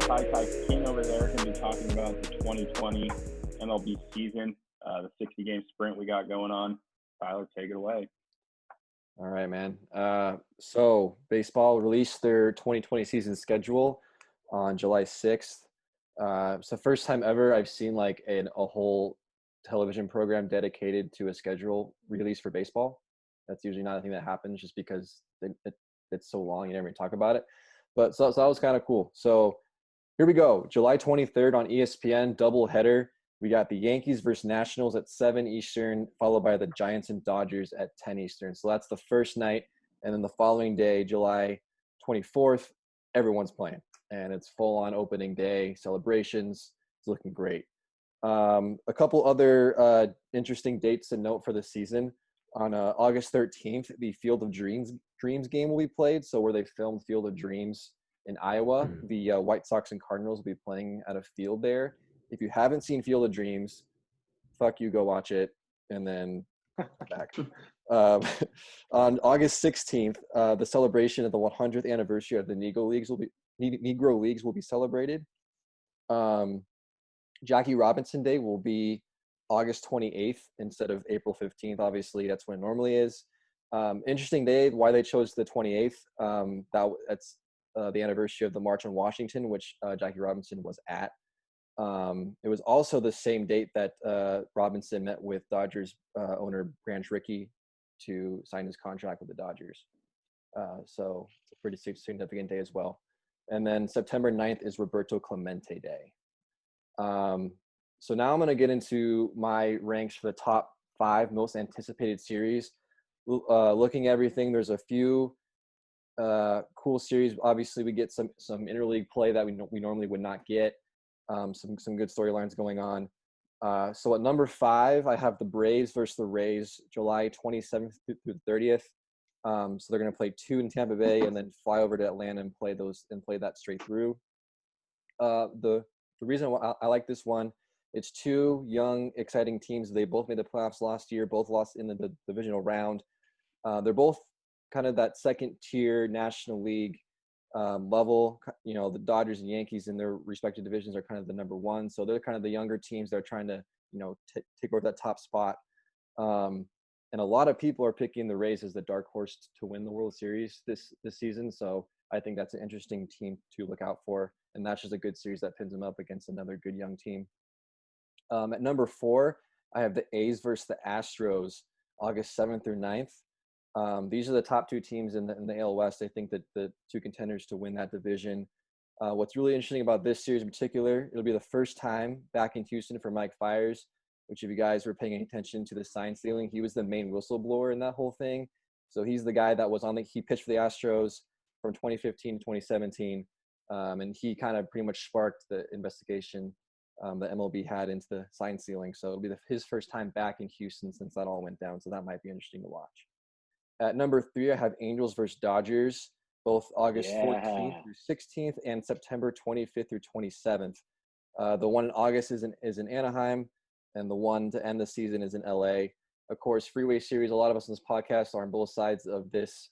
Ty King over there going to be talking about the 2020 MLB season, the 60-game sprint we got going on. Tyler, take it away. All right, man. So baseball released their 2020 season schedule on July 6th. It's the first time ever I've seen like a whole television program dedicated to a schedule release for baseball. That's usually not a thing that happens just because it's so long, you never even talk about it. But so that was kind of cool. So here we go. July 23rd on ESPN, doubleheader. We got the Yankees versus Nationals at 7 Eastern, followed by the Giants and Dodgers at 10 Eastern. So that's the first night. And then the following day, July 24th, everyone's playing. And it's full-on opening day celebrations. It's looking great. A couple other interesting dates to note for the season. On August 13th, the Field of Dreams game will be played. So where they filmed Field of Dreams in Iowa, the White Sox and Cardinals will be playing at a field there. If you haven't seen Field of Dreams, fuck you, go watch it, and then back. On August 16th, the celebration of the 100th anniversary of the Negro Leagues will be celebrated. Jackie Robinson Day will be August 28th instead of April 15th. Obviously, that's when it normally is. Interesting day. Why they chose the 28th? That's the anniversary of the March on Washington, which Jackie Robinson was at. It was also the same date that Robinson met with Dodgers owner Branch Rickey to sign his contract with the Dodgers. So it's a pretty significant day as well. And then September 9th is Roberto Clemente Day. So now I'm going to get into my ranks for the top 5 most anticipated series. Looking at everything, there's a few cool series. Obviously, we get some interleague play that we normally would not get. Some good storylines going on. So at number 5, I have the Braves versus the Rays, July 27th through the 30th. So they're going to play 2 in Tampa Bay and then fly over to Atlanta and play that straight through. The reason why I like this one, it's 2 young, exciting teams. They both made the playoffs last year, both lost in the divisional round. They're both kind of that second-tier National League level. You know, the Dodgers and Yankees in their respective divisions are kind of the number 1. So they're kind of the younger teams that are trying to, take over that top spot. And a lot of people are picking the Rays as the dark horse to win the World Series this season. So I think that's an interesting team to look out for. And that's just a good series that pins them up against another good young team. At number 4, I have the A's versus the Astros, August 7th through 9th. These are the top 2 teams in the AL West. I think that the 2 contenders to win that division. What's really interesting about this series in particular, it'll be the first time back in Houston for Mike Fiers, which if you guys were paying any attention to the sign stealing, he was the main whistleblower in that whole thing. So he's the guy that was he pitched for the Astros from 2015 to 2017. And he kind of pretty much sparked the investigation that MLB had into the sign stealing. So it'll be his first time back in Houston since that all went down. So that might be interesting to watch. At number 3, I have Angels versus Dodgers, both August 14th through 16th and September 25th through 27th. The one in August is in Anaheim, and the one to end the season is in LA. Of course, Freeway Series, a lot of us on this podcast are on both sides of this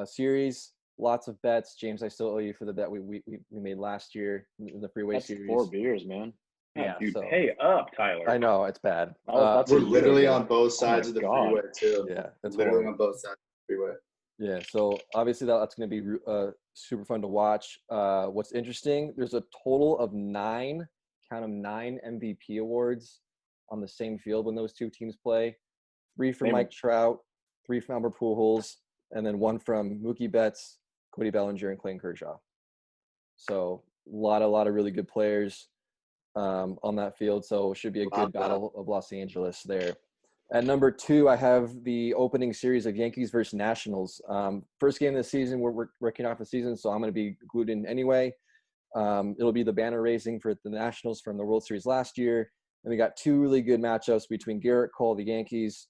series. Lots of bets. James, I still owe you for the bet we made last year in the Freeway Series. 4 beers, man. Yeah, dude, so, pay up, Tyler. I know, it's bad. We're literally on both sides of the freeway, too. Yeah, it's literally horrible. on both sides of the freeway. Yeah, so obviously that's going to be super fun to watch. What's interesting, there's a total of 9 MVP awards on the same field when those 2 teams play. 3 from Mike Trout, 3 from Albert Pujols, and then 1 from Mookie Betts, Cody Bellinger, and Clayton Kershaw. So a lot of really good players on that field. So it should be a good battle of Los Angeles there. At number 2, I have the opening series of Yankees versus Nationals. First game of the season, we're working off the season, so I'm going to be glued in anyway. It'll be the banner raising for the Nationals from the World Series last year. And we got 2 really good matchups between Garrett Cole, the Yankees,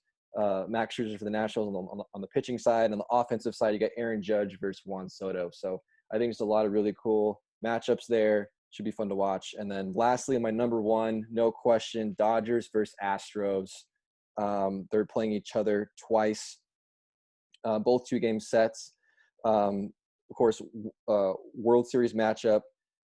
Max Scherzer for the Nationals on the pitching side. On the offensive side, you got Aaron Judge versus Juan Soto. So I think it's a lot of really cool matchups there. Should be fun to watch. And then lastly, my number 1, no question, Dodgers versus Astros. They're playing each other twice, both 2-game sets. of course, World Series matchup.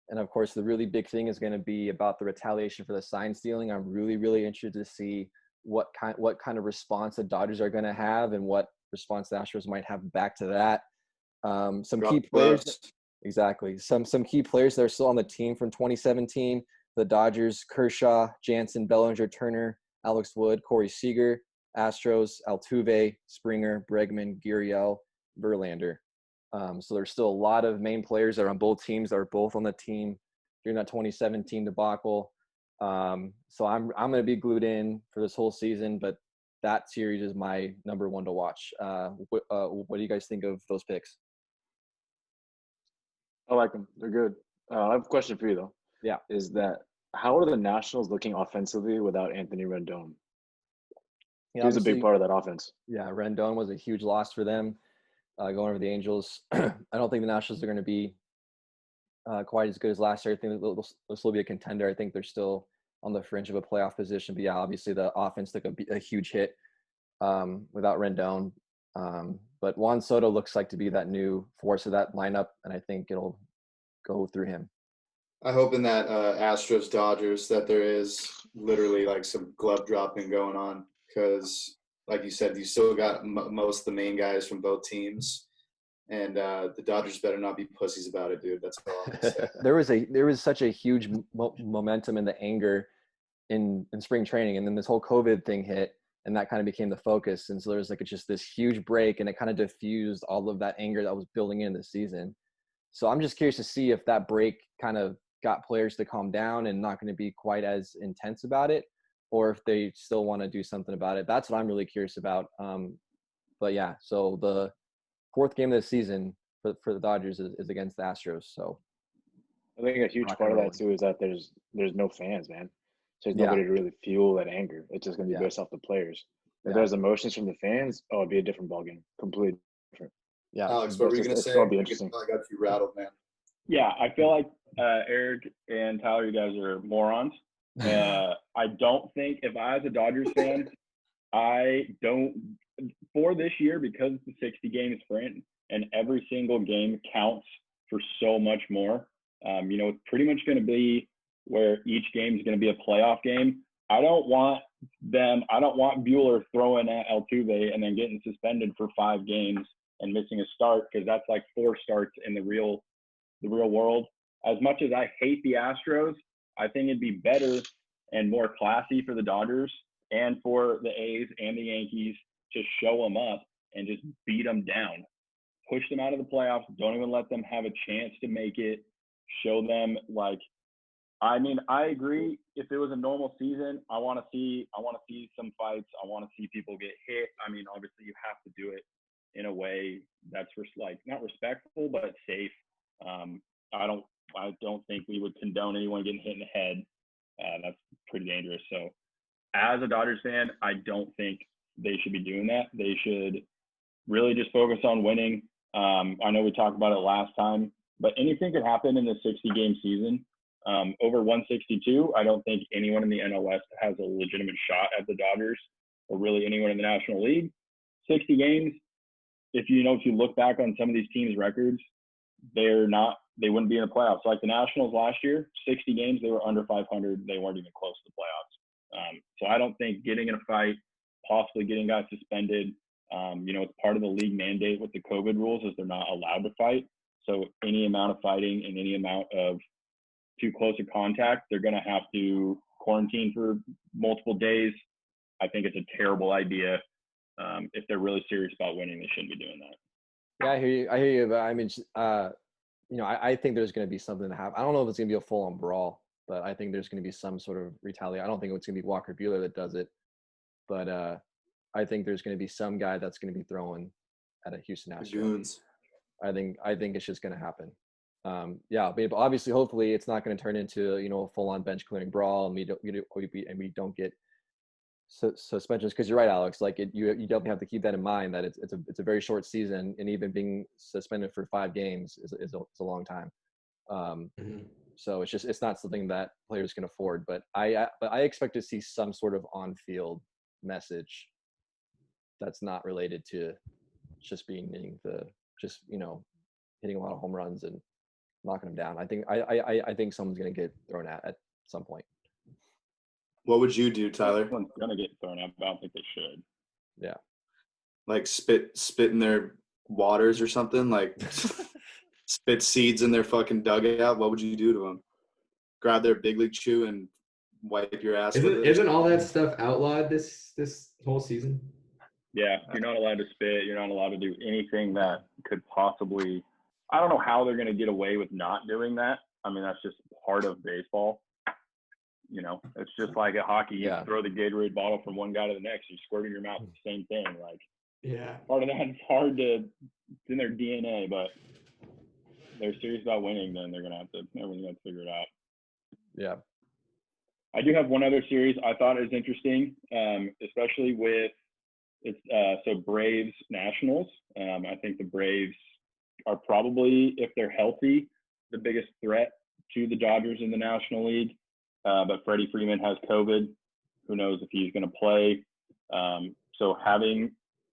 And of course, the really big thing is going to be about the retaliation for the sign stealing. I'm really, really interested to see what kind of response the Dodgers are going to have and what response the Astros might have back to that. Some key players, exactly. Some key players that are still on the team from 2017. The Dodgers: Kershaw, Jansen, Bellinger, Turner, Alex Wood, Corey Seager. Astros: Altuve, Springer, Bregman, Gurriel, Verlander. So there's still a lot of main players that are on both teams that are both on the team during that 2017 debacle. So I'm going to be glued in for this whole season, but that series is my number one to watch. What do you guys think of those picks? I like them. They're good. I have a question for you, though. Yeah. Is that how are the Nationals looking offensively without Anthony Rendon? Yeah, He's a big part of that offense. Yeah, Rendon was a huge loss for them going over the Angels. I don't think the Nationals are going to be quite as good as last year. I think they'll still be a contender. I think they're still on the fringe of a playoff position. But yeah, obviously the offense took a huge hit without Rendon. But Juan Soto looks like to be that new force of that lineup, and I think it'll go through him. I hope in that Astros Dodgers that there is literally like some glove dropping going on because, like you said, you still got most of the main guys from both teams, and the Dodgers better not be pussies about it, dude. That's all I'm gonna say. There was such a huge momentum in the anger in spring training, and then this whole COVID thing hit, and that kind of became the focus. And so there was like just this huge break, and it kind of diffused all of that anger that was building in this season. So I'm just curious to see if that break kind of got players to calm down and not going to be quite as intense about it, or if they still want to do something about it. That's what I'm really curious about. But yeah, so the fourth game of the season for the Dodgers is against the Astros. So I think a huge part of that too is that there's no fans, man. So there's nobody to really fuel that anger. It's just gonna be based off the players. If there's emotions from the fans, it'd be a different ballgame, completely different. Yeah, Alex, what were you gonna say? It's gonna be interesting. I got you rattled, man. Yeah, I feel like Eric and Tyler, you guys are morons. I don't think if I was a Dodgers fan, for this year, because it's a 60-game sprint and every single game counts for so much more. It's pretty much going to be where each game is going to be a playoff game. I don't want Buehler throwing at Altuve and then getting suspended for 5 games and missing a start, because that's like 4 starts in the real world. As much as I hate the Astros, I think it'd be better and more classy for the Dodgers and for the A's and the Yankees to show them up and just beat them down. Push them out of the playoffs. Don't even let them have a chance to make it. Show them I agree. If it was a normal season, I want to see some fights. I want to see people get hit. Obviously you have to do it in a way that's not respectful, but safe. I don't think we would condone anyone getting hit in the head. That's pretty dangerous. So as a Dodgers fan, I don't think they should be doing that. They should really just focus on winning. I know we talked about it last time, but anything could happen in the 60-game season. Over 162, I don't think anyone in the NL West has a legitimate shot at the Dodgers or really anyone in the National League. 60 games, if you look back on some of these teams' records, they wouldn't be in the playoffs. Like the Nationals last year, 60 games, they were under 500. They weren't even close to the playoffs. So I don't think getting in a fight, possibly getting guys suspended, it's part of the league mandate with the COVID rules is they're not allowed to fight. So any amount of fighting and any amount of too close a contact, they're going to have to quarantine for multiple days. I think it's a terrible idea. If they're really serious about winning, they shouldn't be doing that. Yeah, I hear you. But I think there's going to be something to happen. I don't know if it's going to be a full-on brawl, but I think there's going to be some sort of retaliation. I don't think it's going to be Walker Buehler that does it, but I think there's going to be some guy that's going to be throwing at a Houston Astros. I think it's just going to happen. But obviously, hopefully, it's not going to turn into a full-on bench clearing brawl, and we don't get suspensions. Because you're right, Alex. Like you definitely have to keep that in mind that it's a very short season, and even being suspended for 5 games is a long time. So it's not something that players can afford. But I expect to see some sort of on-field message that's not related to just being hitting a lot of home runs and knocking them down. I think someone's going to get thrown at some point. What would you do, Tyler? Someone's gonna get thrown out. I don't think they should. Yeah. Like spit in their waters or something? Like spit seeds in their fucking dugout? What would you do to them? Grab their big league chew and wipe your ass with it? Isn't all that stuff outlawed this whole season? Yeah, you're not allowed to spit. You're not allowed to do anything that could possibly. I don't know how they're gonna get away with not doing that. I mean, that's just part of baseball. You know, it's just like at hockey. You throw the Gatorade bottle from one guy to the next. You squirt in your mouth. It's the same thing. Like, yeah, part of that is hard to. It's in their DNA, but they're serious about winning. Then they're gonna have to. Everyone's gonna figure it out. Yeah. I do have one other series I thought is interesting, especially with it's so Braves Nationals. I think the Braves are probably, if they're healthy, the biggest threat to the Dodgers in the National League. But Freddie Freeman has COVID. Who knows if he's going to play? And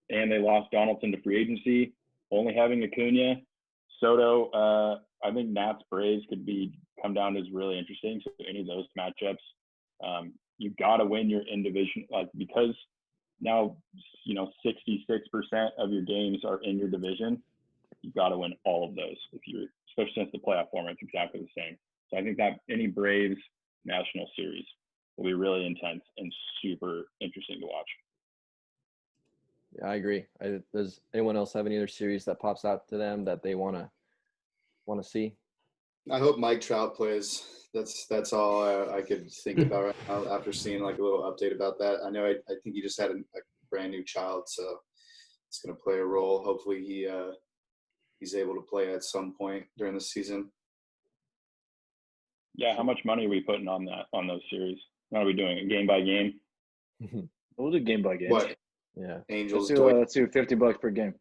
they lost Donaldson to free agency. Only having Acuna, Soto. I think Nats Braves could come down as really interesting. So any of those matchups, you've got to win your in division, because now 66% of your games are in your division. You've got to win all of those especially since the playoff format's exactly the same. So I think that any Braves National Series will be really intense and super interesting to watch. Yeah, I agree. Does anyone else have any other series that pops out to them that they want to see? I hope Mike Trout plays. That's all I could think about right now after seeing like a little update about that. I know I think he just had a brand new child, so it's going to play a role. Hopefully he's able to play at some point during the season. Yeah, how much money are we putting on those series? What are we doing? Game by game? We'll do game by game. What? Yeah. Angels. Let's do $50 per game.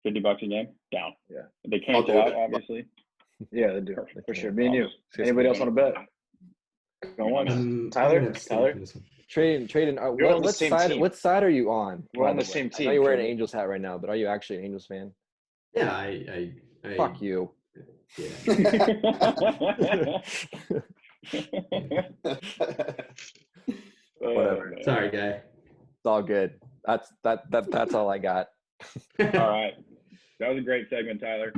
$50 a game? Down. Yeah. They cancel out, obviously. Yeah, they do. Perfect. For sure. Me and you. Anybody else want to bet? Go on. Tyler? Traden. What side are you on? We're on the same team. I know you're wearing an Angels hat right now, but are you actually an Angels fan? Yeah, I Fuck you. Yeah. Whatever. Sorry, guy. It's all good. That's all I got. All right. That was a great segment, Tyler.